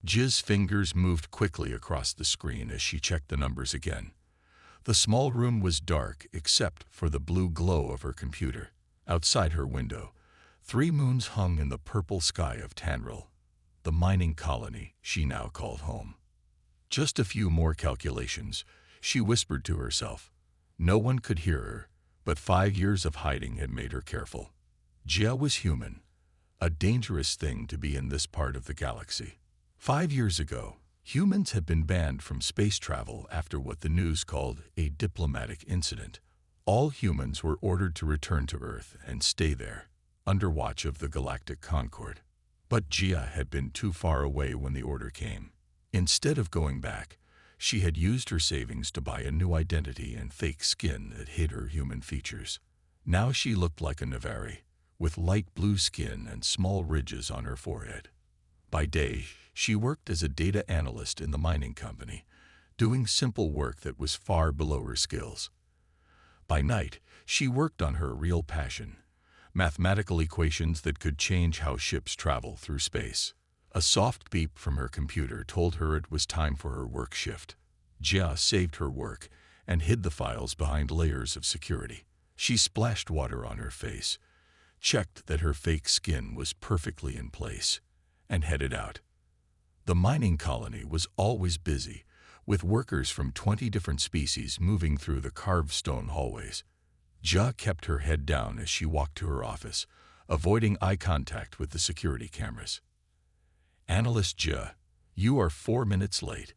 Jiz's fingers moved quickly across the screen as she checked the numbers again. The small room was dark except for the blue glow of her computer. Outside her window, 3 moons hung in the purple sky of Tanril, the mining colony she now called home. Just a few more calculations, she whispered to herself. No one could hear her, but 5 years of hiding had made her careful. Jia was human, a dangerous thing to be in this part of the galaxy. 5 years ago, humans had been banned from space travel after what the news called a diplomatic incident. All humans were ordered to return to Earth and stay there, under watch of the Galactic Concord. But Jia had been too far away when the order came. Instead of going back, she had used her savings to buy a new identity and fake skin that hid her human features. Now she looked like a Navari, with light blue skin and small ridges on her forehead. By day, she worked as a data analyst in the mining company, doing simple work that was far below her skills. By night, she worked on her real passion, mathematical equations that could change how ships travel through space. A soft beep from her computer told her it was time for her work shift. Jia saved her work and hid the files behind layers of security. She splashed water on her face, checked that her fake skin was perfectly in place, and headed out. The mining colony was always busy, with workers from 20 different species moving through the carved stone hallways. Jia kept her head down as she walked to her office, avoiding eye contact with the security cameras. "Analyst Jia, you are 4 minutes late,"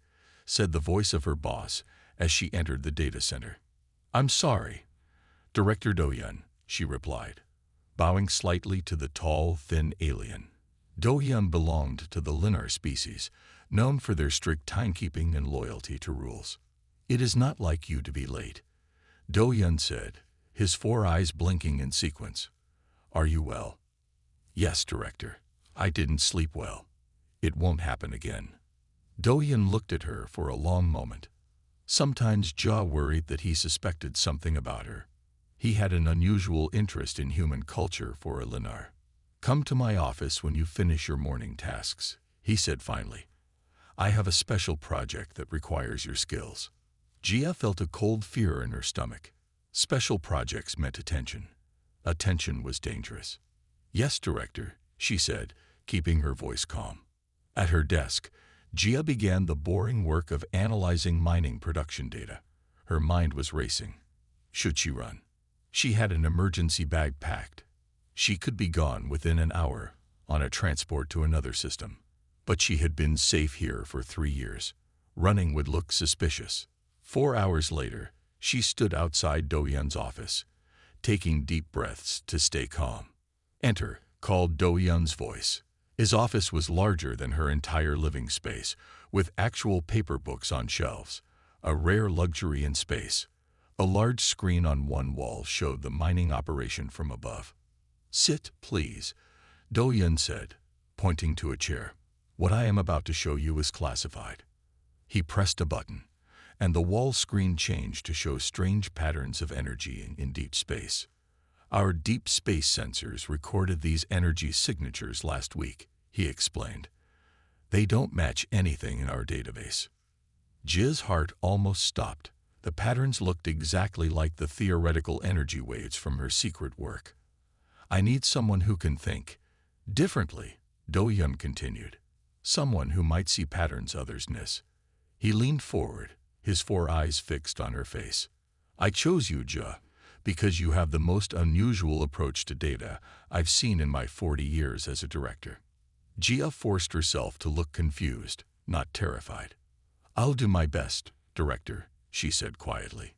said the voice of her boss as she entered the data center. "I'm sorry, Director Do-Yun," she replied, bowing slightly to the tall, thin alien. Do-Yun belonged to the Linar species, known for their strict timekeeping and loyalty to rules. "It is not like you to be late," Do-Yun said, his 4 eyes blinking in sequence. "Are you well?" "Yes, Director. I didn't sleep well. It won't happen again." Do-Yun looked at her for a long moment. Sometimes Jia worried that he suspected something about her. He had an unusual interest in human culture for a Linar. "Come to my office when you finish your morning tasks," he said finally. "I have a special project that requires your skills." Jia felt a cold fear in her stomach. Special projects meant attention. Attention was dangerous. "Yes, Director," she said, keeping her voice calm. At her desk, Jia began the boring work of analyzing mining production data. Her mind was racing. Should she run? She had an emergency bag packed. She could be gone within an hour, on a transport to another system. But she had been safe here for 3 years. Running would look suspicious. 4 hours later, she stood outside Do-Yun's office, taking deep breaths to stay calm. "Enter," called Do-Yun's voice. His office was larger than her entire living space, with actual paper books on shelves, a rare luxury in space. A large screen on one wall showed the mining operation from above. "Sit, please," Do-Yun said, pointing to a chair. "What I am about to show you is classified." He pressed a button, and the wall screen changed to show strange patterns of energy in deep space. "Our deep space sensors recorded these energy signatures last week," he explained. "They don't match anything in our database." Jia's heart almost stopped. The patterns looked exactly like the theoretical energy waves from her secret work. "I need someone who can think differently," Do-Yun continued. "Someone who might see patterns others miss." He leaned forward, his 4 eyes fixed on her face. "I chose you, Jia, because you have the most unusual approach to data I've seen in my 40 years as a director." Jia forced herself to look confused, not terrified. "I'll do my best, Director," she said quietly.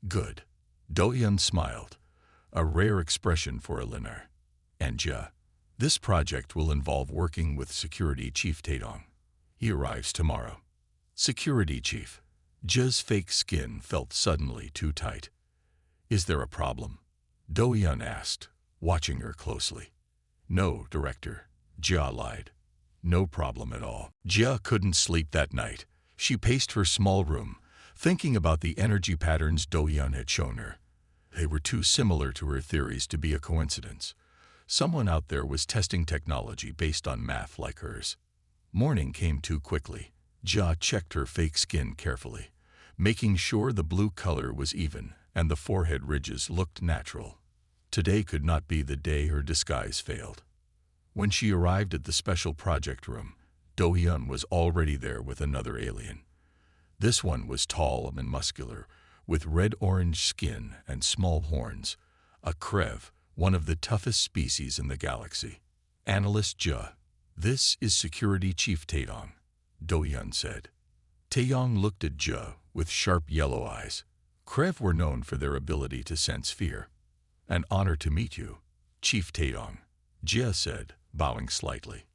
"Good." Do-Yun smiled, a rare expression for a Linar. "And Jia, this project will involve working with Security Chief Taedong. He arrives tomorrow." "Security Chief." Jia's fake skin felt suddenly too tight. "Is there a problem?" Do-Yun asked, watching her closely. "No, Director," Jia lied. "No problem at all." Jia couldn't sleep that night. She paced her small room, thinking about the energy patterns Do-Yun had shown her. They were too similar to her theories to be a coincidence. Someone out there was testing technology based on math like hers. Morning came too quickly. Jia checked her fake skin carefully, making sure the blue color was even and the forehead ridges looked natural. Today could not be the day her disguise failed. When she arrived at the special project room, Do-hyun was already there with another alien. This one was tall and muscular, with red-orange skin and small horns, a Krev, one of the toughest species in the galaxy. Analyst Jia, this is Security Chief Taeyong, Do-hyun said. Taeyong looked at Jia with sharp yellow eyes. Krev were known for their ability to sense fear. An honor to meet you, Chief Taeyong, Jia said, bowing slightly.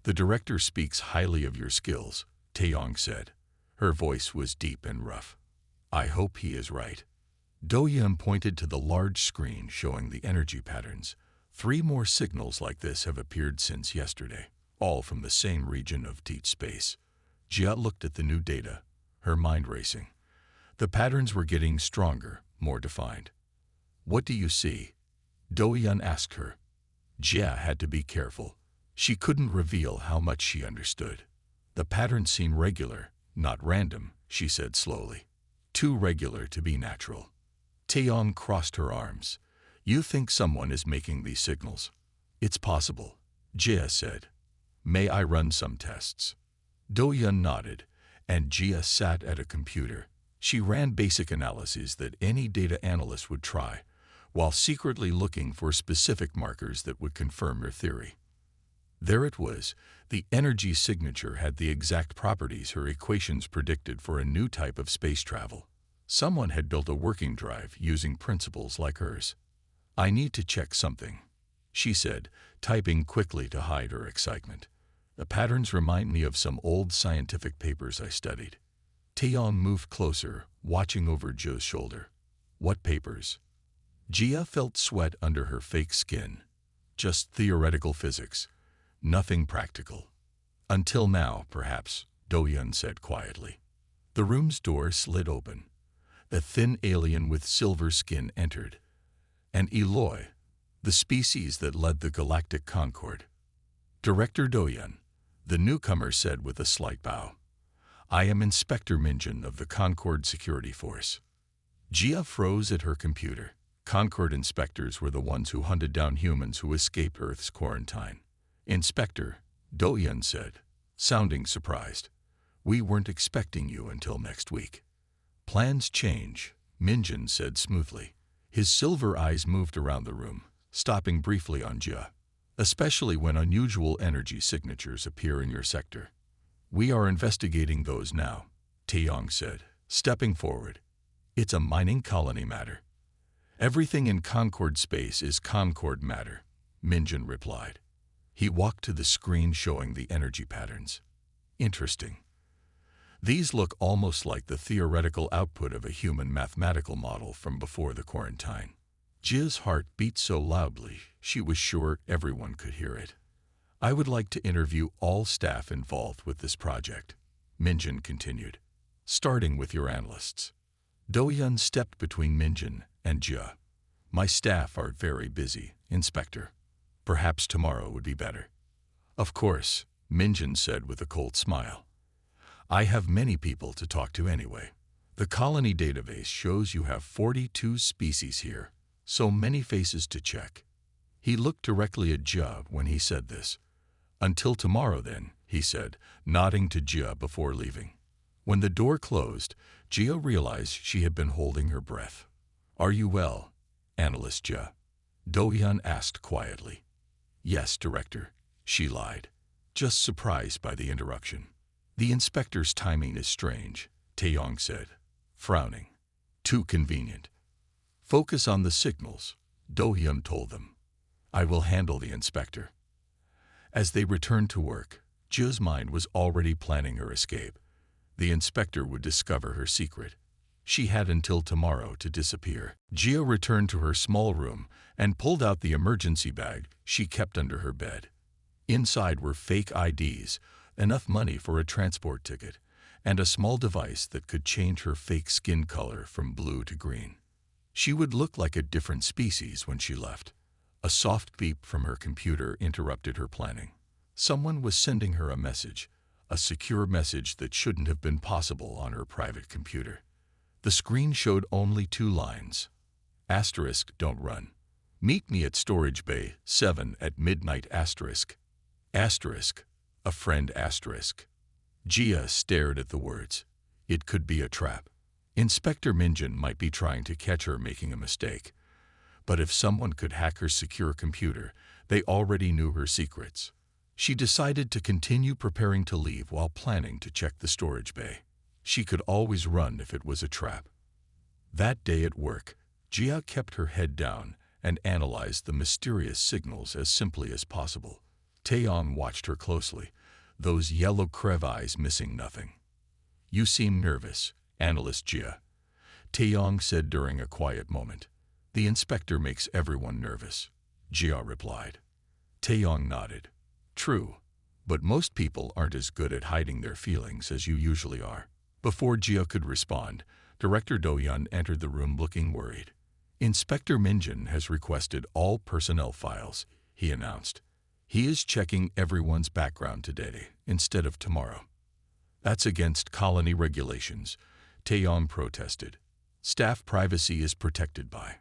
The director speaks highly of your skills, Taeyong said. Her voice was deep and rough. I hope he is right. Do-hyun pointed to the large screen showing the energy patterns. 3 more signals like this have appeared since yesterday, all from the same region of deep space. Jia looked at the new data, her mind racing. The patterns were getting stronger, more defined. What do you see? Do-hyun asked her. Jia had to be careful. She couldn't reveal how much she understood. The patterns seem regular, not random, she said slowly. Too regular to be natural. Taeyong crossed her arms. You think someone is making these signals? It's possible, Jia said. May I run some tests? Do-hyun nodded, and Jia sat at a computer. She ran basic analyses that any data analyst would try, while secretly looking for specific markers that would confirm her theory. There it was. The energy signature had the exact properties her equations predicted for a new type of space travel. Someone had built a working drive using principles like hers. I need to check something, she said, typing quickly to hide her excitement. The patterns remind me of some old scientific papers I studied. Taeyong moved closer, watching over Jia's shoulder. What papers? Jia felt sweat under her fake skin. Just theoretical physics. Nothing practical. Until now, perhaps, Do-hyun said quietly. The room's door slid open. A thin alien with silver skin entered. And Eloy, the species that led the Galactic Concord. Director Do-hyun, the newcomer said with a slight bow. I am Inspector Minjin of the Concord Security Force. Jia froze at her computer. Concord inspectors were the ones who hunted down humans who escaped Earth's quarantine. Inspector, Do-hyun said, sounding surprised. We weren't expecting you until next week. Plans change, Minjin said smoothly. His silver eyes moved around the room, stopping briefly on Jia. Especially when unusual energy signatures appear in your sector. We are investigating those now, Taeyong said, stepping forward. It's a mining colony matter. Everything in Concord space is Concord matter, Minjin replied. He walked to the screen showing the energy patterns. Interesting. These look almost like the theoretical output of a human mathematical model from before the quarantine. Jia's heart beat so loudly she was sure everyone could hear it. I would like to interview all staff involved with this project, Minjin continued, starting with your analysts. Do-hyun stepped between Minjin and Jia. My staff are very busy, Inspector. Perhaps tomorrow would be better. Of course, Minjin said with a cold smile. I have many people to talk to anyway. The colony database shows you have 42 species here, so many faces to check. He looked directly at Jia when he said this. Until tomorrow then, he said, nodding to Jia before leaving. When the door closed, Jia realized she had been holding her breath. Are you well, Analyst Jia? Do-hyun asked quietly. Yes, Director, she lied, just surprised by the interruption. The inspector's timing is strange, Taeyong said, frowning. Too convenient. Focus on the signals, Do-hyun told them. I will handle the inspector. As they returned to work, Jia's mind was already planning her escape. The inspector would discover her secret. She had until tomorrow to disappear. Jia returned to her small room and pulled out the emergency bag she kept under her bed. Inside were fake IDs, enough money for a transport ticket, and a small device that could change her fake skin color from blue to green. She would look like a different species when she left. A soft beep from her computer interrupted her planning. Someone was sending her a message. a secure message that shouldn't have been possible on her private computer. The screen showed only 2 lines. Asterisk, don't run. Meet me at storage bay 7 at midnight asterisk. Asterisk, a friend asterisk. Gia stared at the words. It could be a trap. Inspector Minjin might be trying to catch her making a mistake. But if someone could hack her secure computer, they already knew her secrets. She decided to continue preparing to leave while planning to check the storage bay. She could always run if it was a trap. That day at work, Gia kept her head down and analyzed the mysterious signals as simply as possible. Taeyong watched her closely, those yellow crev eyes missing nothing. You seem nervous, Analyst Gia, Taeyong said during a quiet moment. The inspector makes everyone nervous, Gia replied. Taeyong nodded. True, but most people aren't as good at hiding their feelings as you usually are. Before Gia could respond, Director Do-hyun entered the room looking worried. Inspector Minjin has requested all personnel files, he announced. He is checking everyone's background today instead of tomorrow. That's against colony regulations, Taeyong protested. Staff privacy is protected by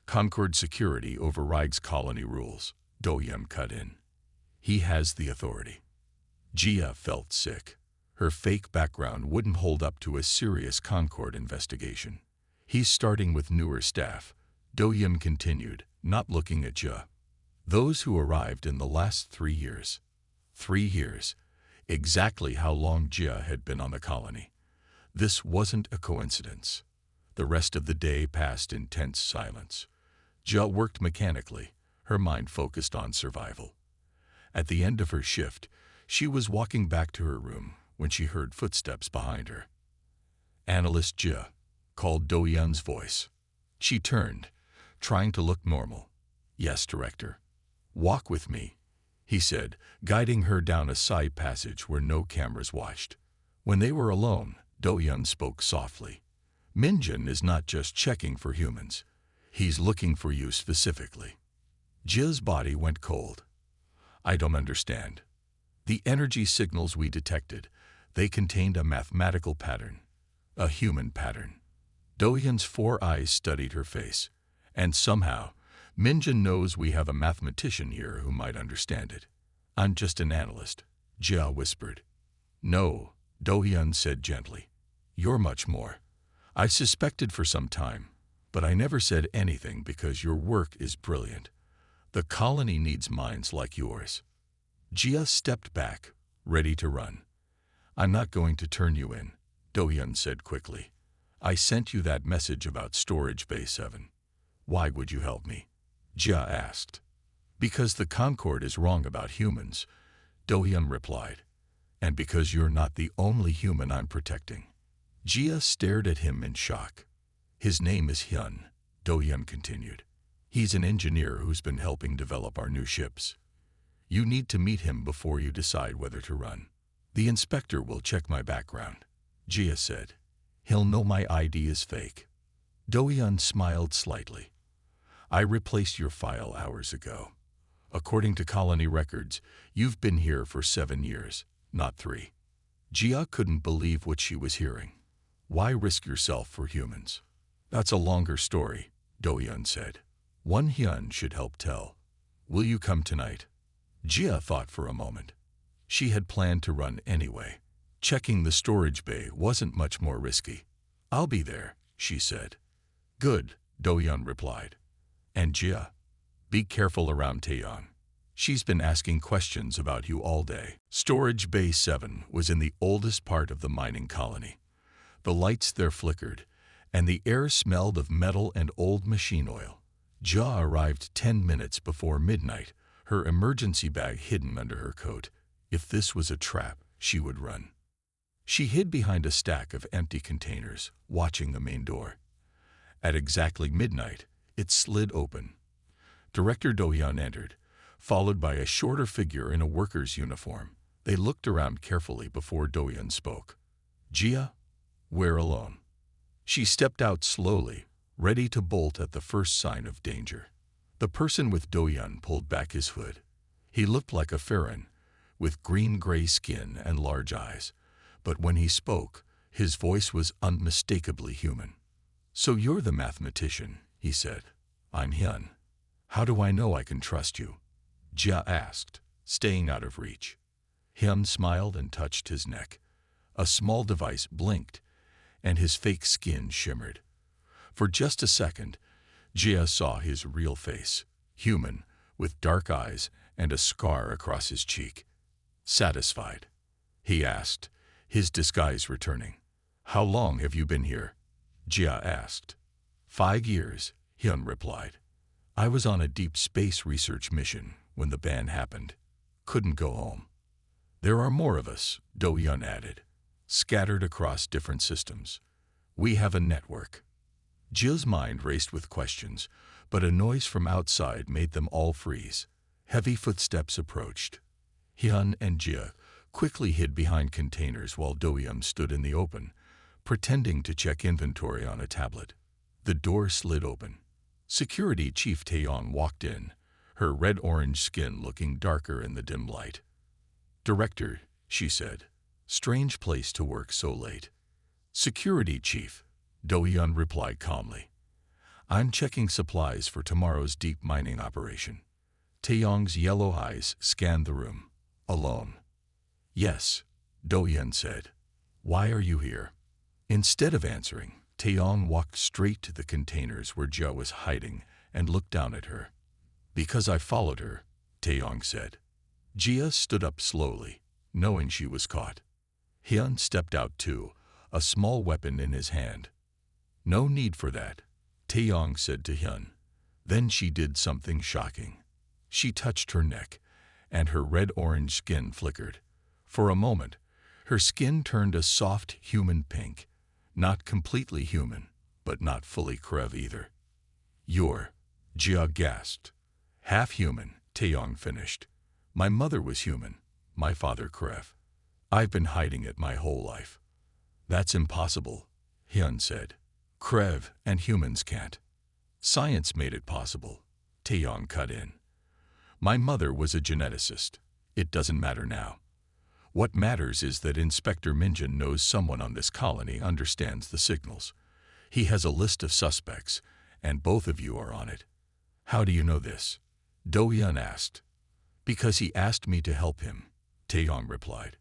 Concord security overrides colony rules, Do-hyun cut in. He has the authority. Gia felt sick. Her fake background wouldn't hold up to a serious Concord investigation. He's starting with newer staff, Do-hyun continued, not looking at Gia. Those who arrived in the last 3 years. 3 years. Exactly how long Gia had been on the colony. This wasn't a coincidence. The rest of the day passed in tense silence. Gia worked mechanically, her mind focused on survival. At the end of her shift, she was walking back to her room when she heard footsteps behind her. Analyst Gia, called Do-hyun's voice. She turned, trying to look normal. Yes, Director. Walk with me, he said, guiding her down a side passage where no cameras watched. When they were alone, Do-hyun spoke softly. Minjin is not just checking for humans. He's looking for you specifically. Jia's body went cold. I don't understand. The energy signals we detected, they contained a mathematical pattern. A human pattern. Do-hyun's 4 eyes studied her face. And somehow, Minjin knows we have a mathematician here who might understand it. I'm just an analyst, Jia whispered. No, Do-hyun said gently. You're much more. I've suspected for some time, but I never said anything because your work is brilliant. The colony needs minds like yours. Gia stepped back, ready to run. I'm not going to turn you in, Do-hyun said quickly. I sent you that message about storage bay 7. Why would you help me? Gia asked. Because the Concord is wrong about humans, Do-hyun replied. And because you're not the only human I'm protecting. Gia stared at him in shock. His name is Hyun, Do-hyun continued. He's an engineer who's been helping develop our new ships. You need to meet him before you decide whether to run. The inspector will check my background, Gia said. He'll know my ID is fake. Do-hyun smiled slightly. I replaced your file hours ago. According to colony records, you've been here for 7 years, not 3. Gia couldn't believe what she was hearing. Why risk yourself for humans? That's a longer story, Do-hyun said. One Hyun should help tell. Will you come tonight? Gia thought for a moment. She had planned to run anyway. Checking the storage bay wasn't much more risky. I'll be there, she said. Good, Do-hyun replied. And Gia, be careful around Taeyong. She's been asking questions about you all day. Storage Bay 7 was in the oldest part of the mining colony. The lights there flickered, and the air smelled of metal and old machine oil. Gia arrived 10 minutes before midnight, her emergency bag hidden under her coat. If this was a trap, she would run. She hid behind a stack of empty containers, watching the main door. At exactly midnight, it slid open. Director Do-hyun entered, followed by a shorter figure in a worker's uniform. They looked around carefully before Do-hyun spoke. Gia, we're alone. She stepped out slowly, ready to bolt at the first sign of danger. The person with Do-hyun pulled back his hood. He looked like a pharaoh, with green-gray skin and large eyes. But when he spoke, his voice was unmistakably human. "So you're the mathematician," he said. "I'm Hyun. How do I know I can trust you?" Jia asked, staying out of reach. Hyun smiled and touched his neck. A small device blinked, and his fake skin shimmered. For just a second, Jia saw his real face, human, with dark eyes and a scar across his cheek. "Satisfied?" he asked, his disguise returning. "How long have you been here?" Jia asked. 5 years, Hyun replied. "I was on a deep space research mission when the ban happened. Couldn't go home." "There are more of us," Do-Hyun added, "scattered across different systems. We have a network." Jia's mind raced with questions, but a noise from outside made them all freeze. Heavy footsteps approached. Hyun and Jia quickly hid behind containers while Do-Hyun stood in the open, pretending to check inventory on a tablet. The door slid open. Security Chief Taeyong walked in, her red-orange skin looking darker in the dim light. "Director," she said, "strange place to work so late." "Security Chief," Do-Hyun replied calmly. "I'm checking supplies for tomorrow's deep mining operation." Taeyong's yellow eyes scanned the room. "Alone?" "Yes," Do-Hyun said. "Why are you here?" Instead of answering, Taeyong walked straight to the containers where Jia was hiding and looked down at her. "Because I followed her," Taeyong said. Jia stood up slowly, knowing she was caught. Hyun stepped out too, a small weapon in his hand. "No need for that," Taeyong said to Hyun. Then she did something shocking. She touched her neck, and her red-orange skin flickered. For a moment, her skin turned a soft human pink. Not completely human, but not fully Krev either. "You're," Jia gasped. "Half human," Taeyong finished. "My mother was human, my father Krev. I've been hiding it my whole life." "That's impossible," Hyun said. "Krev and humans can't." "Science made it possible," Taeyong cut in. "My mother was a geneticist. It doesn't matter now. What matters is that Inspector Minjin knows someone on this colony understands the signals. He has a list of suspects, and both of you are on it." "How do you know this?" Do-Hyun asked. "Because he asked me to help him," Taeyong replied.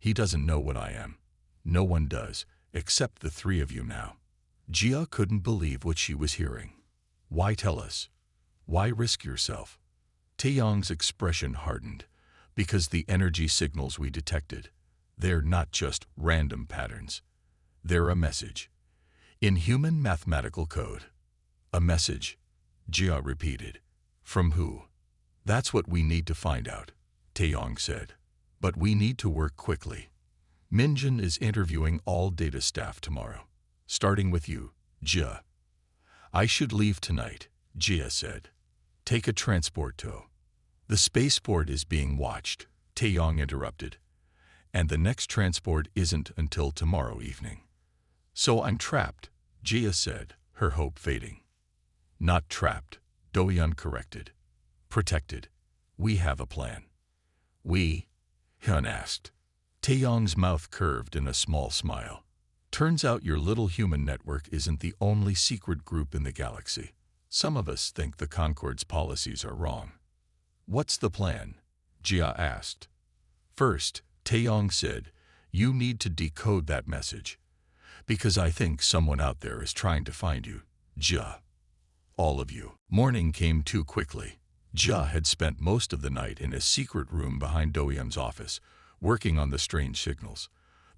"He doesn't know what I am. No one does, except the three of you now." Jia couldn't believe what she was hearing. "Why tell us? Why risk yourself?" Taeyong's expression hardened. "Because the energy signals we detected, they're not just random patterns. They're a message. In human mathematical code." "A message," Jia repeated. "From who?" "That's what we need to find out," Taeyong said. "But we need to work quickly. Minjin is interviewing all data staff tomorrow, starting with you, Jia." "I should leave tonight," Jia said. "Take a transport tow." "The spaceport is being watched," Taeyong interrupted. "And the next transport isn't until tomorrow evening." "So I'm trapped," Jia said, her hope fading. "Not trapped," Do-Hyun corrected. "Protected. We have a plan." "We?" Hyun asked. Taeyong's mouth curved in a small smile. "Turns out your little human network isn't the only secret group in the galaxy. Some of us think the Concord's policies are wrong." "What's the plan?" Jia asked. "First," Taeyong said, "you need to decode that message. Because I think someone out there is trying to find you, Jia. All of you." Morning came too quickly. Jia had spent most of the night in a secret room behind Do-Hyun's office, working on the strange signals.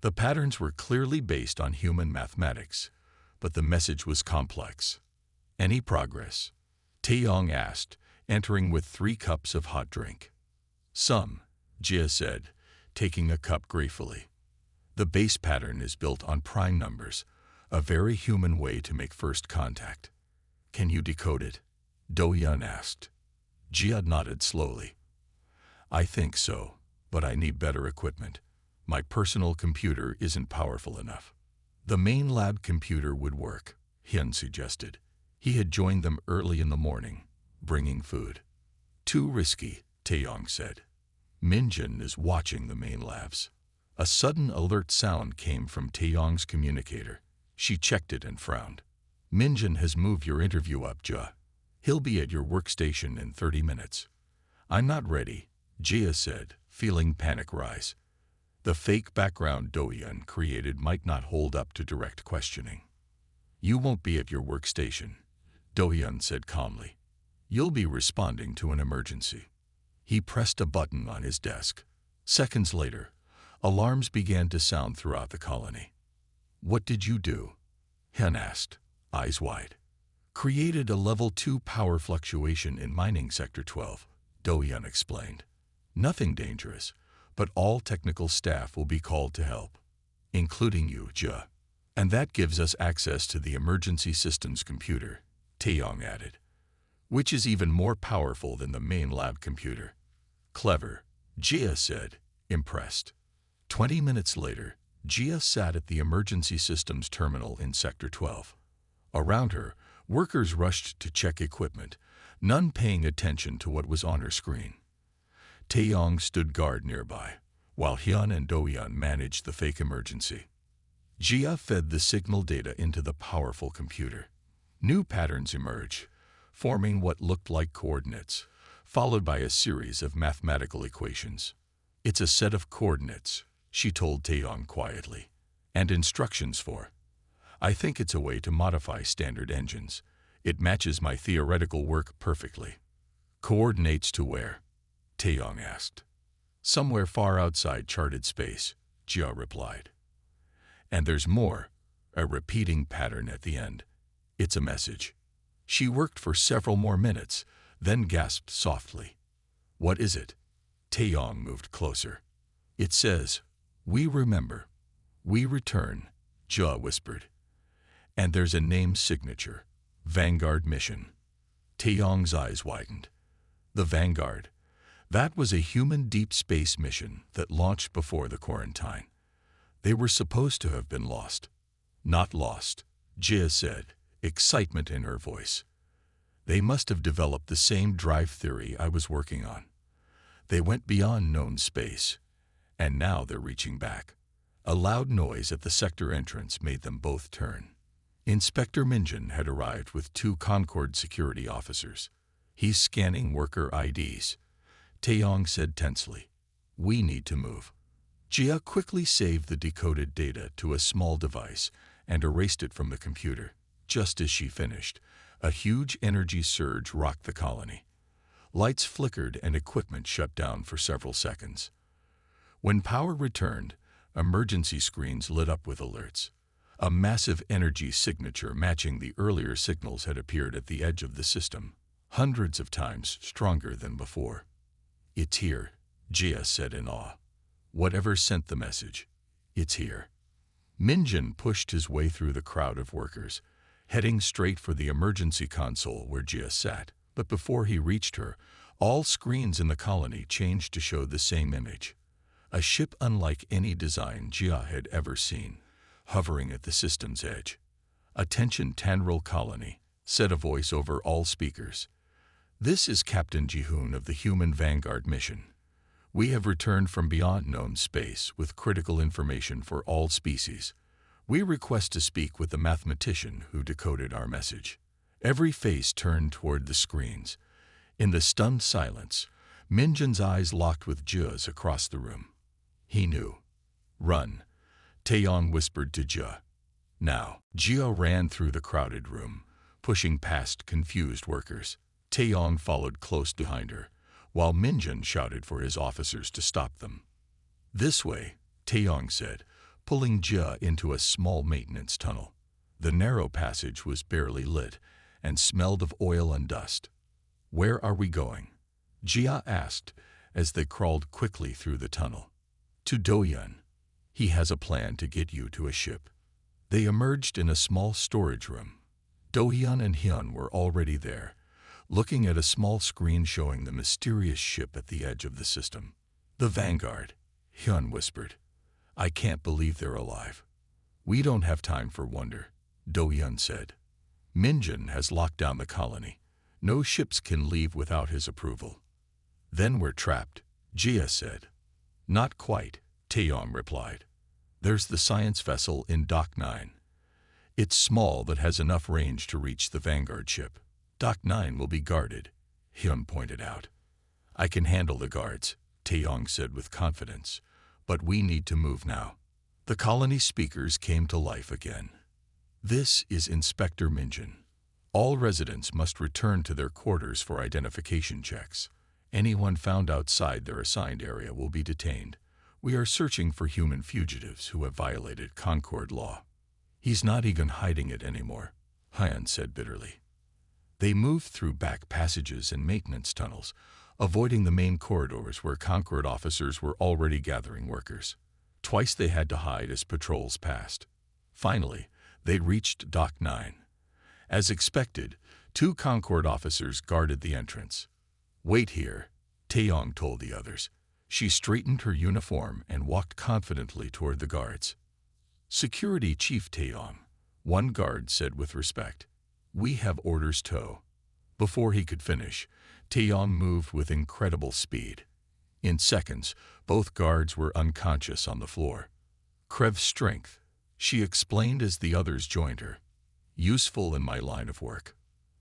The patterns were clearly based on human mathematics, but the message was complex. "Any progress?" Taeyong asked, entering with 3 cups of hot drink. "Some," Jia said, taking a cup gratefully. "The base pattern is built on prime numbers, a very human way to make first contact." "Can you decode it?" Do-Hyun asked. Jia nodded slowly. "I think so, but I need better equipment. My personal computer isn't powerful enough." "The main lab computer would work," Hyun suggested. He had joined them early in the morning, bringing food. "Too risky," Taeyong said. Minjin is watching the main labs. A sudden alert sound came from Taeyong's communicator. She checked it and frowned. Minjin has moved your interview up, Jia. He'll be at your workstation in 30 minutes. I'm not ready, Jia said, feeling panic rise. The fake background Dohyun created might not hold up to direct questioning. You won't be at your workstation, Dohyun said calmly. You'll be responding to an emergency. He pressed a button on his desk. Seconds later, alarms began to sound throughout the colony. What did you do? Hyun asked, eyes wide. Created a level 2 power fluctuation in mining sector 12, Dohyun explained. Nothing dangerous, but all technical staff will be called to help, including you, Jia. And that gives us access to the emergency systems computer, Taeyong added, which is even more powerful than the main lab computer. Clever, Jia said, impressed. 20 minutes later, Jia sat at the emergency systems terminal in Sector 12. Around her, workers rushed to check equipment, none paying attention to what was on her screen. Taeyong stood guard nearby, while Hyun and Dohyun managed the fake emergency. Jia fed the signal data into the powerful computer. New patterns emerged, forming what looked like coordinates, followed by a series of mathematical equations. It's a set of coordinates, she told Taeyong quietly, and instructions for. I think it's a way to modify standard engines. It matches my theoretical work perfectly. Coordinates to where? Taeyong asked. Somewhere far outside charted space, Jia replied. And there's more, a repeating pattern at the end. It's a message. She worked for several more minutes, then gasped softly. What is it? Taeyong moved closer. It says, we remember. We return, Jia whispered. And there's a name signature, Vanguard Mission. Taeyong's eyes widened. The Vanguard. That was a human deep space mission that launched before the quarantine. They were supposed to have been lost. Not lost, Jia said, excitement in her voice. They must have developed the same drive theory I was working on. They went beyond known space, and now they're reaching back. A loud noise at the sector entrance made them both turn. Inspector Minjin had arrived with 2 Concord security officers. He's scanning worker IDs. Taeyong said tensely, we need to move. Jia quickly saved the decoded data to a small device and erased it from the computer. Just as she finished, a huge energy surge rocked the colony. Lights flickered and equipment shut down for several seconds. When power returned, emergency screens lit up with alerts. A massive energy signature matching the earlier signals had appeared at the edge of the system, hundreds of times stronger than before. It's here, Jia said in awe. Whatever sent the message, it's here. Minjin pushed his way through the crowd of workers, heading straight for the emergency console where Jia sat. But before he reached her, all screens in the colony changed to show the same image. A ship unlike any design Jia had ever seen, hovering at the system's edge. Attention Tanril Colony, said a voice over all speakers. This is Captain Jihoon of the Human Vanguard mission. We have returned from beyond known space with critical information for all species. We request to speak with the mathematician who decoded our message. Every face turned toward the screens. In the stunned silence, Minjin's eyes locked with Jia's across the room. He knew. Run, Taeyong whispered to Jia. Now, Jia ran through the crowded room, pushing past confused workers. Taeyong followed close behind her, while Minjin shouted for his officers to stop them. This way, Taeyong said, pulling Jia into a small maintenance tunnel. The narrow passage was barely lit and smelled of oil and dust. Where are we going? Jia asked as they crawled quickly through the tunnel. To Dohyun. He has a plan to get you to a ship. They emerged in a small storage room. Dohyun and Hyun were already there, looking at a small screen showing the mysterious ship at the edge of the system. The Vanguard, Hyun whispered. I can't believe they're alive. We don't have time for wonder, Dohyun said. Minjin has locked down the colony. No ships can leave without his approval. Then we're trapped, Jia said. Not quite, Taeyong replied. There's the science vessel in Dock 9. It's small but has enough range to reach the Vanguard ship. Dock 9 will be guarded, Hyun pointed out. I can handle the guards, Taeyong said with confidence, but we need to move now. The colony speakers came to life again. This is Inspector Minjin. All residents must return to their quarters for identification checks. Anyone found outside their assigned area will be detained. We are searching for human fugitives who have violated Concord law. He's not even hiding it anymore, Hyun said bitterly. They moved through back passages and maintenance tunnels, avoiding the main corridors where Concord officers were already gathering workers. Twice they had to hide as patrols passed. Finally, they reached Dock 9. As expected, 2 Concord officers guarded the entrance. Wait here, Taeyong told the others. She straightened her uniform and walked confidently toward the guards. Security Chief Taeyong, one guard said with respect. We have orders to. Before he could finish, Taeyong moved with incredible speed. In seconds, both guards were unconscious on the floor. Krev's strength, she explained as the others joined her. Useful in my line of work.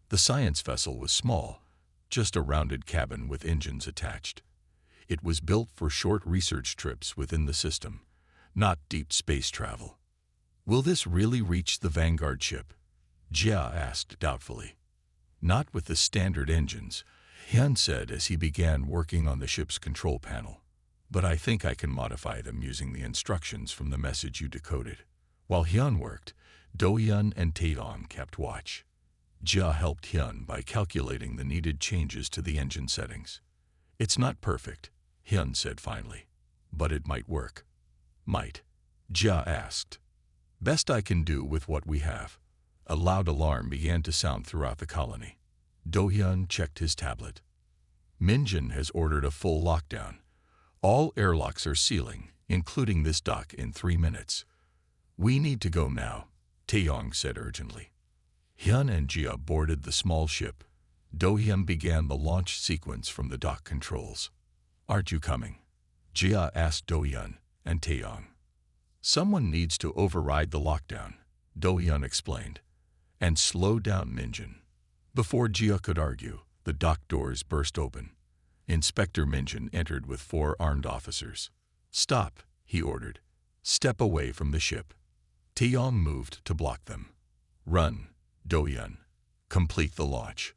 The science vessel was small, just a rounded cabin with engines attached. It was built for short research trips within the system, not deep space travel. Will this really reach the Vanguard ship? Jia asked doubtfully. Not with the standard engines, Hyun said as he began working on the ship's control panel. But I think I can modify them using the instructions from the message you decoded. While Hyun worked, Do-hyun and Taeyong kept watch. Jia helped Hyun by calculating the needed changes to the engine settings. It's not perfect, Hyun said finally, but it might work. Might? Jia asked. Best I can do with what we have. A loud alarm began to sound throughout the colony. Do-hyun checked his tablet. Minjin has ordered a full lockdown. All airlocks are sealing, including this dock, in 3 minutes. We need to go now, Taeyong said urgently. Hyun and Jia boarded the small ship. Do-hyun began the launch sequence from the dock controls. Aren't you coming? Jia asked Do-hyun and Taeyong. Someone needs to override the lockdown, Do-hyun explained, and slow down Minjin. Before Jia could argue, the dock doors burst open. Inspector Minjin entered with 4 armed officers. Stop, he ordered. Step away from the ship. Taeyong moved to block them. Run, Do-hyun. Complete the launch.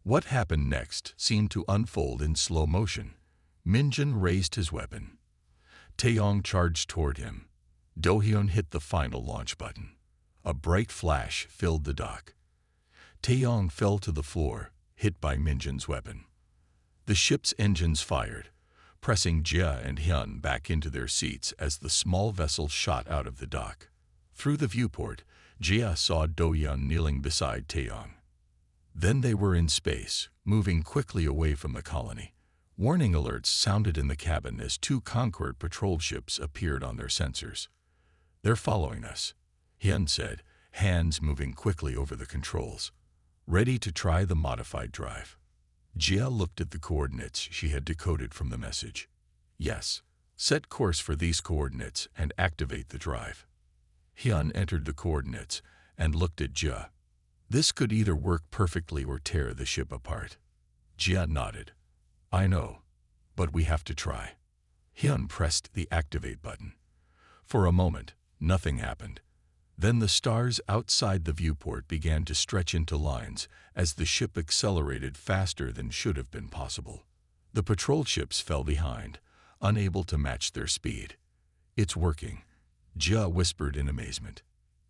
What happened next seemed to unfold in slow motion. Minjin raised his weapon. Taeyong charged toward him. Do-hyun hit the final launch button. A bright flash filled the dock. Taeyong fell to the floor, hit by Minjin's weapon. The ship's engines fired, pressing Jia and Hyun back into their seats as the small vessel shot out of the dock. Through the viewport, Jia saw Do-hyun kneeling beside Taeyong. Then they were in space, moving quickly away from the colony. Warning alerts sounded in the cabin as 2 Concord patrol ships appeared on their sensors. They're following us, Hyun said, hands moving quickly over the controls. Ready to try the modified drive. Jia looked at the coordinates she had decoded from the message. Yes. Set course for these coordinates and activate the drive. Hyun entered the coordinates and looked at Jia. This could either work perfectly or tear the ship apart. Jia nodded. I know, but we have to try. Hyun pressed the activate button. For a moment, nothing happened. Then the stars outside the viewport began to stretch into lines as the ship accelerated faster than should have been possible. The patrol ships fell behind, unable to match their speed. It's working, Jia whispered in amazement.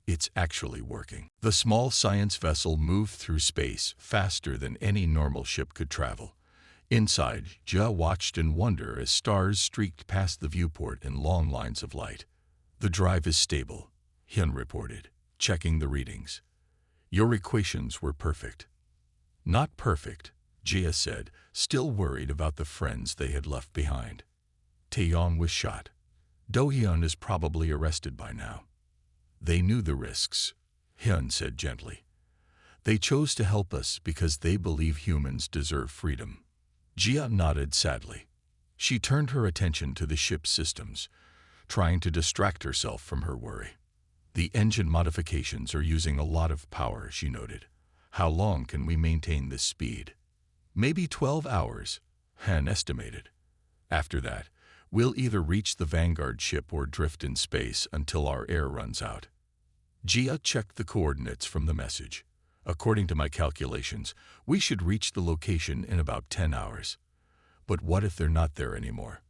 It's actually working. The small science vessel moved through space faster than any normal ship could travel. Inside, Jia watched in wonder as stars streaked past the viewport in long lines of light. The drive is stable, Hyun reported, checking the readings. Your equations were perfect. Not perfect, Jia said, still worried about the friends they had left behind. Taeyong was shot. Do-hyun is probably arrested by now. They knew the risks, Hyun said gently. They chose to help us because they believe humans deserve freedom. Jia nodded sadly. She turned her attention to the ship's systems, trying to distract herself from her worry. The engine modifications are using a lot of power, she noted. How long can we maintain this speed? Maybe 12 hours, Han estimated. After that, we'll either reach the Vanguard ship or drift in space until our air runs out. Jia checked the coordinates from the message. According to my calculations, we should reach the location in about 10 hours. But what if they're not there anymore?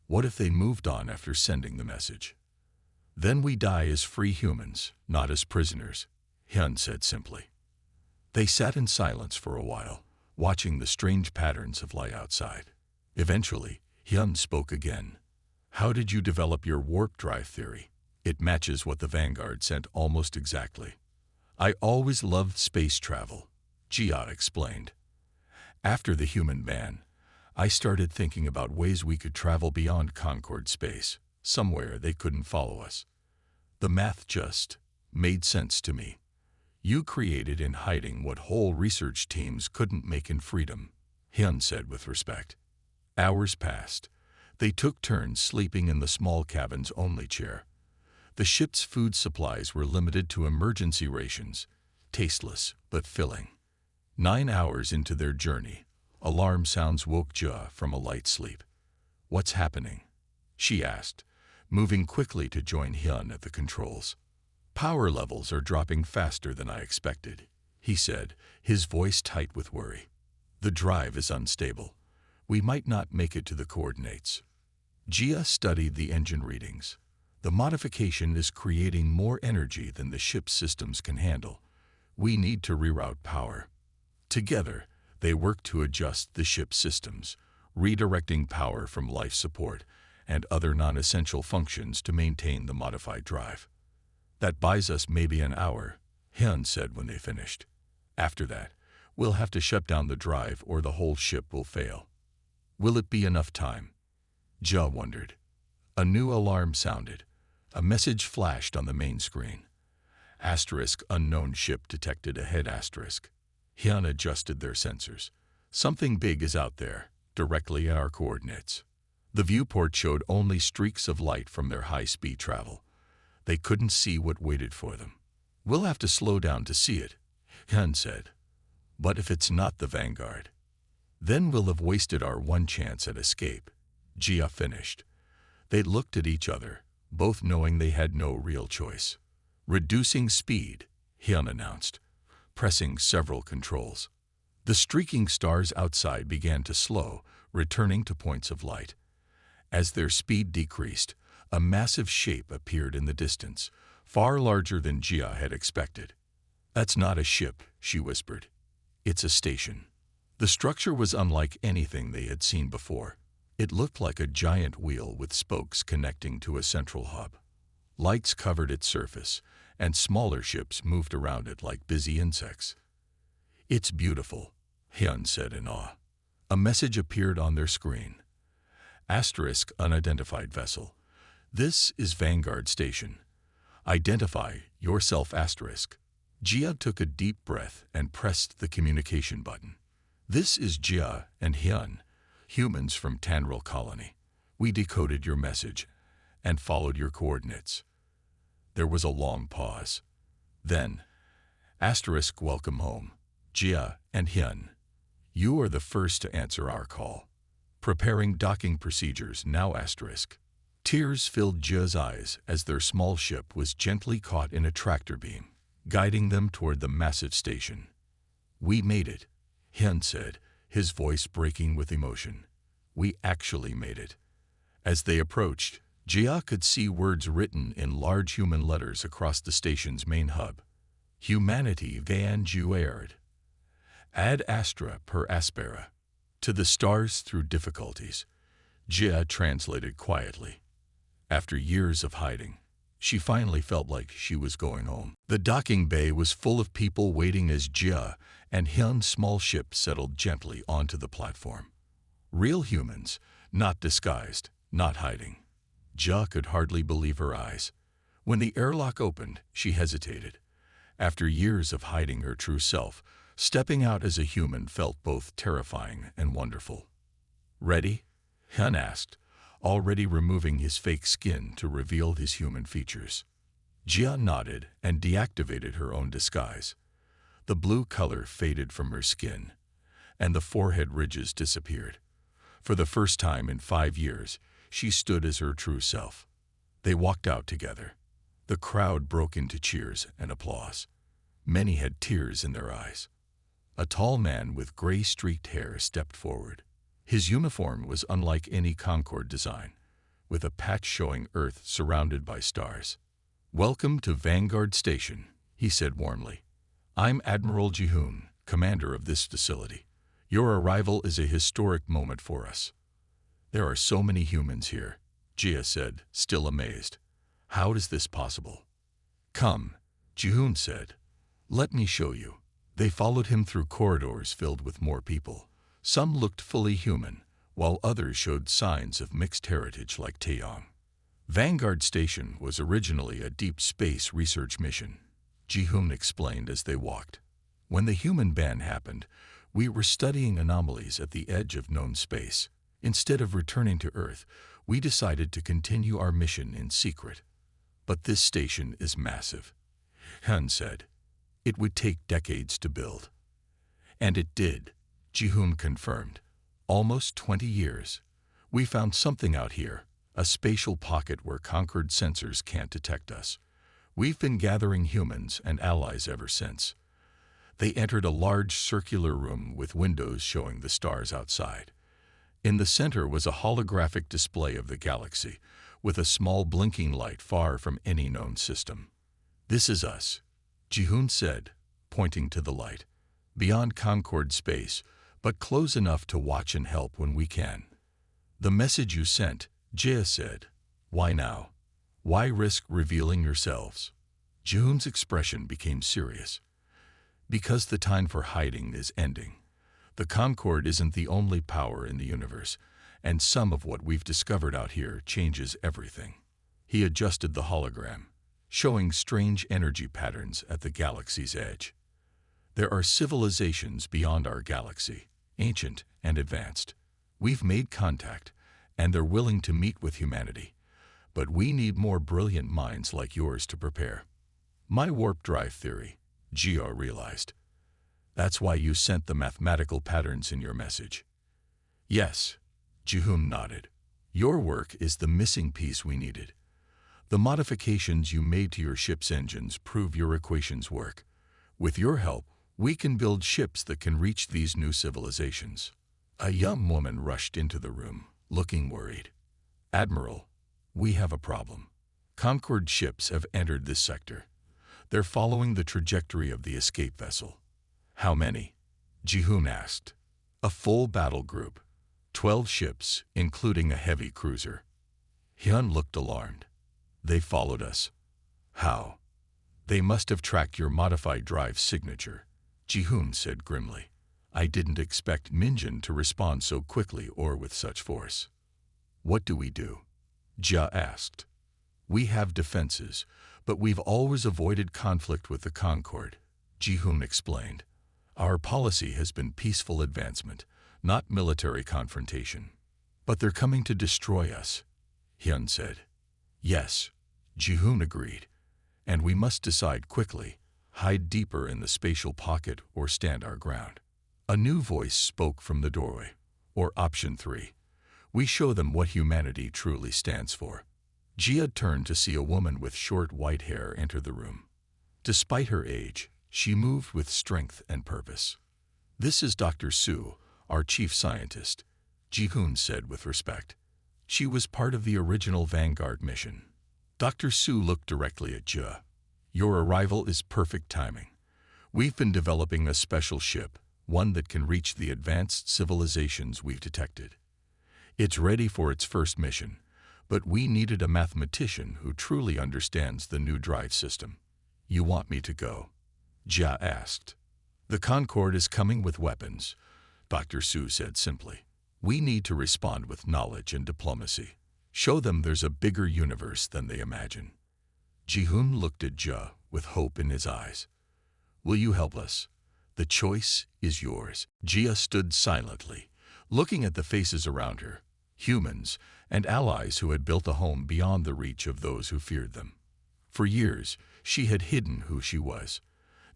What if they moved on after sending the message? Then we die as free humans, not as prisoners, Hyun said simply. They sat in silence for a while, watching the strange patterns of light outside. Eventually, Hyun spoke again. How did you develop your warp drive theory? It matches what the Vanguard sent almost exactly. I always loved space travel, Jia explained. After the human ban, I started thinking about ways we could travel beyond Concord space, somewhere they couldn't follow us. The math just made sense to me. You created in hiding what whole research teams couldn't make in freedom, Hyun said with respect. Hours passed. They took turns sleeping in the small cabin's only chair. The ship's food supplies were limited to emergency rations, tasteless but filling. 9 hours into their journey, alarm sounds woke Jia from a light sleep. What's happening? She asked, moving quickly to join Hyun at the controls. Power levels are dropping faster than I expected, he said, his voice tight with worry. The drive is unstable. We might not make it to the coordinates. Jia studied the engine readings. The modification is creating more energy than the ship's systems can handle. We need to reroute power. Together, they work to adjust the ship's systems, redirecting power from life support and other non-essential functions to maintain the modified drive. That buys us maybe an hour, Hyun said when they finished. After that, we'll have to shut down the drive or the whole ship will fail. Will it be enough time? Jia wondered. A new alarm sounded. A message flashed on the main screen. Asterisk unknown ship detected ahead asterisk. Hyun adjusted their sensors. Something big is out there, directly at our coordinates. The viewport showed only streaks of light from their high-speed travel. They couldn't see what waited for them. We'll have to slow down to see it, Hyun said. But if it's not the Vanguard, then we'll have wasted our one chance at escape, Jia finished. They looked at each other, both knowing they had no real choice. Reducing speed, Hyun announced, pressing several controls. The streaking stars outside began to slow, returning to points of light. As their speed decreased, a massive shape appeared in the distance, far larger than Jia had expected. That's not a ship, she whispered. It's a station. The structure was unlike anything they had seen before. It looked like a giant wheel with spokes connecting to a central hub. Lights covered its surface, and smaller ships moved around it like busy insects. It's beautiful, Hyun said in awe. A message appeared on their screen. Asterisk unidentified vessel. This is Vanguard Station. Identify yourself asterisk. Jia took a deep breath and pressed the communication button. This is Jia and Hyun, humans from Tanril Colony. We decoded your message and followed your coordinates. There was a long pause. Then, asterisk welcome home, Jia and Hyun. You are the first to answer our call. Preparing docking procedures now asterisk. Tears filled Jia's eyes as their small ship was gently caught in a tractor beam, guiding them toward the massive station. We made it, Hyun said, his voice breaking with emotion. We actually made it. As they approached, Jia could see words written in large human letters across the station's main hub. Humanity van juerd. Ad astra per aspera. To the stars through difficulties, Jia translated quietly. After years of hiding, she finally felt like she was going home. The docking bay was full of people waiting as Jia and Hyun's small ship settled gently onto the platform. Real humans, not disguised, not hiding. Jia could hardly believe her eyes. When the airlock opened, she hesitated. After years of hiding her true self, stepping out as a human felt both terrifying and wonderful. Ready? Hyun asked, already removing his fake skin to reveal his human features. Jia nodded and deactivated her own disguise. The blue color faded from her skin, and the forehead ridges disappeared. For the first time in 5 years, she stood as her true self. They walked out together. The crowd broke into cheers and applause. Many had tears in their eyes. A tall man with gray-streaked hair stepped forward. His uniform was unlike any Concorde design, with a patch showing Earth surrounded by stars. "Welcome to Vanguard Station," he said warmly. "I'm Admiral Ji-hoon, commander of this facility. Your arrival is a historic moment for us." "There are so many humans here," Jia said, still amazed. "How is this possible?" "Come," Ji-hoon said. "Let me show you." They followed him through corridors filled with more people. Some looked fully human, while others showed signs of mixed heritage like Taeyong. Vanguard Station was originally a deep space research mission, Ji-hoon explained as they walked. When the human ban happened, we were studying anomalies at the edge of known space. Instead of returning to Earth, we decided to continue our mission in secret. "But this station is massive," Hyun said. "It would take decades to build." "And it did," Ji-hoon confirmed. "Almost 20 years. We found something out here, a spatial pocket where Concorde sensors can't detect us. We've been gathering humans and allies ever since." They entered a large circular room with windows showing the stars outside. In the center was a holographic display of the galaxy, with a small blinking light far from any known system. "This is us," Ji-hoon said, pointing to the light. "Beyond Concorde space, but close enough to watch and help when we can." "The message you sent," Jia said. "Why now? Why risk revealing yourselves?" Ji-hoon's expression became serious. "Because the time for hiding is ending. The Concorde isn't the only power in the universe, and some of what we've discovered out here changes everything." He adjusted the hologram, showing strange energy patterns at the galaxy's edge. "There are civilizations beyond our galaxy, ancient and advanced. We've made contact, and they're willing to meet with humanity. But we need more brilliant minds like yours to prepare." "My warp drive theory," Jia realized. "That's why you sent the mathematical patterns in your message." "Yes," Ji-hoon nodded. "Your work is the missing piece we needed. The modifications you made to your ship's engines prove your equations work. With your help, we can build ships that can reach these new civilizations." A young woman rushed into the room, looking worried. "Admiral, we have a problem. Concorde ships have entered this sector. They're following the trajectory of the escape vessel." "How many?" Ji-hoon asked. "A full battle group. 12 ships, including a heavy cruiser." Hyun looked alarmed. "They followed us." "How?" "They must have tracked your modified drive signature," Ji-hoon said grimly. "I didn't expect Minjin to respond so quickly or with such force." "What do we do?" Jia asked. "We have defenses, but we've always avoided conflict with the Concorde," Ji-hoon explained. "Our policy has been peaceful advancement, not military confrontation." "But they're coming to destroy us," Hyun said. "Yes," Ji-hoon agreed. "And we must decide quickly, hide deeper in the spatial pocket or stand our ground." A new voice spoke from the doorway. "Or option 3. We show them what humanity truly stands for." Jia turned to see a woman with short white hair enter the room. Despite her age, she moved with strength and purpose. "This is Dr. Su, our chief scientist," Ji-hoon said with respect. "She was part of the original Vanguard mission." Dr. Su looked directly at Jia. "Your arrival is perfect timing. We've been developing a special ship, one that can reach the advanced civilizations we've detected. It's ready for its first mission, but we needed a mathematician who truly understands the new drive system." "You want me to go?" Jia asked. "The Concorde is coming with weapons," Dr. Su said simply. "We need to respond with knowledge and diplomacy. Show them there's a bigger universe than they imagine." Ji-hoon looked at Jia with hope in his eyes. "Will you help us? The choice is yours." Jia stood silently, looking at the faces around her. humans, and allies who had built a home beyond the reach of those who feared them. For years, she had hidden who she was.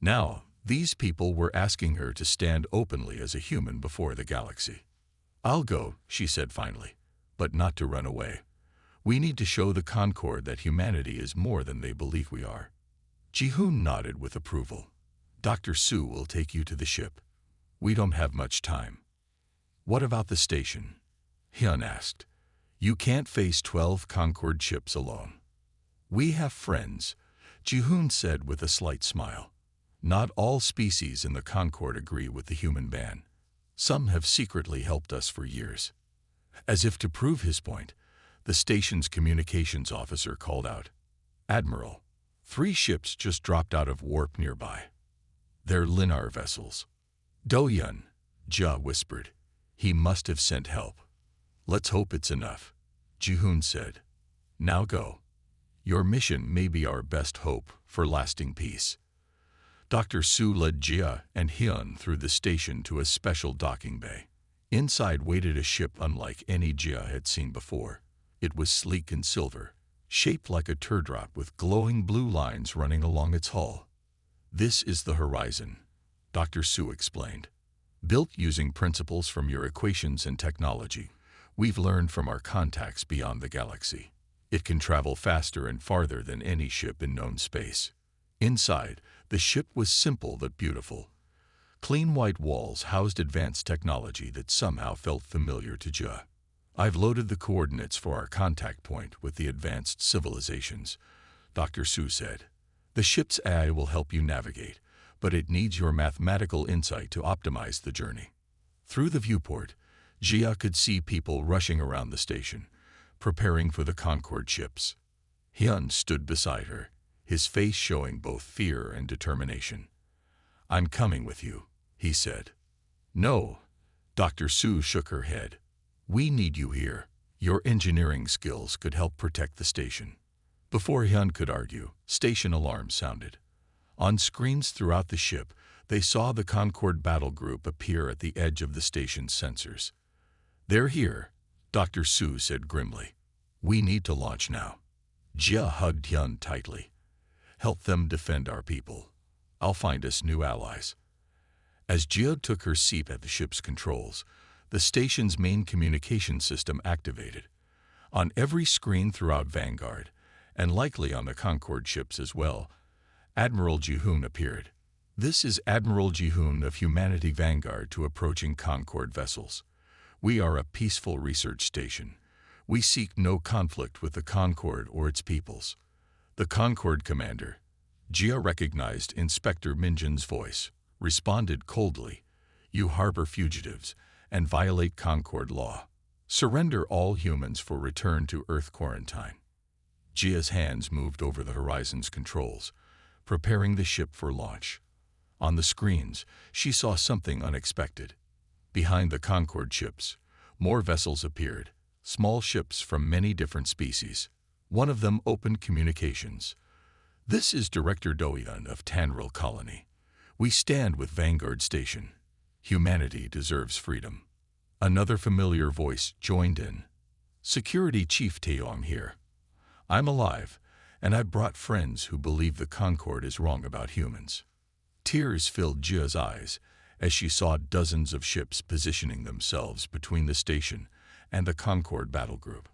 Now, these people were asking her to stand openly as a human before the galaxy. "I'll go," she said finally, "but not to run away. We need to show the Concord that humanity is more than they believe we are." Ji-hoon nodded with approval. "Dr. Su will take you to the ship. We don't have much time." "What about the station?" Hyun asked. "You can't face 12 Concord ships alone." "We have friends," Ji-hoon said with a slight smile. "Not all species in the Concord agree with the human ban. Some have secretly helped us for years." As if to prove his point, the station's communications officer called out, "Admiral, 3 ships just dropped out of warp nearby. They're Linar vessels." "Do-yun," Ja whispered. "He must have sent help." "Let's hope it's enough," Ji-hoon said. "Now go. Your mission may be our best hope for lasting peace." Dr. Su led Jia and Hyun through the station to a special docking bay. Inside waited a ship unlike any Jia had seen before. It was sleek and silver, shaped like a teardrop with glowing blue lines running along its hull. "This is the Horizon," Dr. Su explained. "Built using principles from your equations and technology we've learned from our contacts beyond the galaxy. It can travel faster and farther than any ship in known space." Inside, the ship was simple but beautiful. Clean white walls housed advanced technology that somehow felt familiar to Jia. "I've loaded the coordinates for our contact point with the advanced civilizations," Dr. Su said. "The ship's AI will help you navigate, but it needs your mathematical insight to optimize the journey." Through the viewport, Jia could see people rushing around the station, preparing for the Concord ships. Hyun stood beside her, his face showing both fear and determination. "I'm coming with you," he said. "No," Dr. Su shook her head. "We need you here. Your engineering skills could help protect the station." Before Hyun could argue, station alarms sounded. On screens throughout the ship, they saw the Concord battle group appear at the edge of the station's sensors. "They're here," Dr. Su said grimly. "We need to launch now." Jia hugged Hyun tightly. "Help them defend our people. I'll find us new allies." As Jia took her seat at the ship's controls, the station's main communication system activated. On every screen throughout Vanguard, and likely on the Concord ships as well, Admiral Ji-hoon appeared. "This is Admiral Ji-hoon of Humanity Vanguard to approaching Concord vessels. We are a peaceful research station. We seek no conflict with the Concord or its peoples." The Concord commander, Jia recognized Inspector Minjin's voice, responded coldly, "You harbor fugitives and violate Concord law. Surrender all humans for return to Earth quarantine." Jia's hands moved over the Horizon's controls, preparing the ship for launch. On the screens, she saw something unexpected. Behind the Concord ships, more vessels appeared, small ships from many different species. One of them opened communications. "This is Director Do-yun of Tanril Colony. We stand with Vanguard Station. Humanity deserves freedom." Another familiar voice joined in. "Security Chief Taeyong here. I'm alive, and I've brought friends who believe the Concord is wrong about humans." Tears filled Jia's eyes as she saw dozens of ships positioning themselves between the station and the Concord battle group.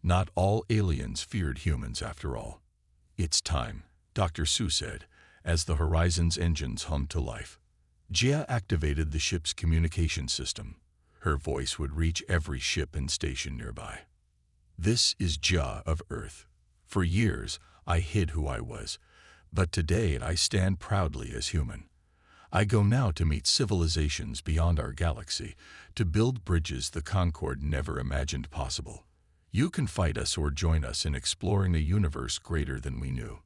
Not all aliens feared humans after all. "It's time," Dr. Su said, as the Horizon's engines hummed to life. Jia activated the ship's communication system. Her voice would reach every ship and station nearby. "This is Jia of Earth. For years, I hid who I was, but today I stand proudly as human. I go now to meet civilizations beyond our galaxy, to build bridges the Concord never imagined possible. You can fight us or join us in exploring a universe greater than we knew."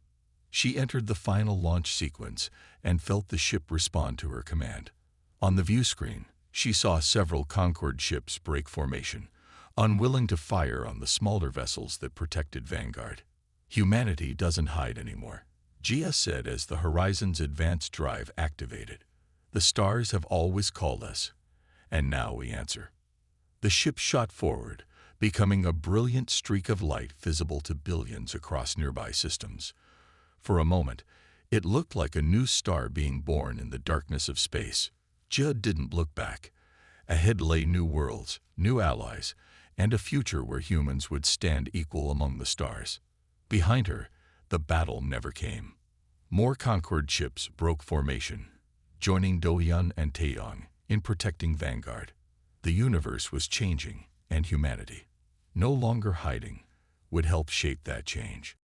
She entered the final launch sequence and felt the ship respond to her command. On the view screen, she saw several Concord ships break formation, unwilling to fire on the smaller vessels that protected Vanguard. "Humanity doesn't hide anymore," Jia said as the Horizon's advanced drive activated. "The stars have always called us, and now we answer." The ship shot forward, becoming a brilliant streak of light visible to billions across nearby systems. For a moment, it looked like a new star being born in the darkness of space. Judd didn't look back. Ahead lay new worlds, new allies, and a future where humans would stand equal among the stars. Behind her, the battle never came. More Concord ships broke formation, joining Do-Hyun and Taeyong in protecting Vanguard. The universe was changing, and humanity, no longer hiding, would help shape that change.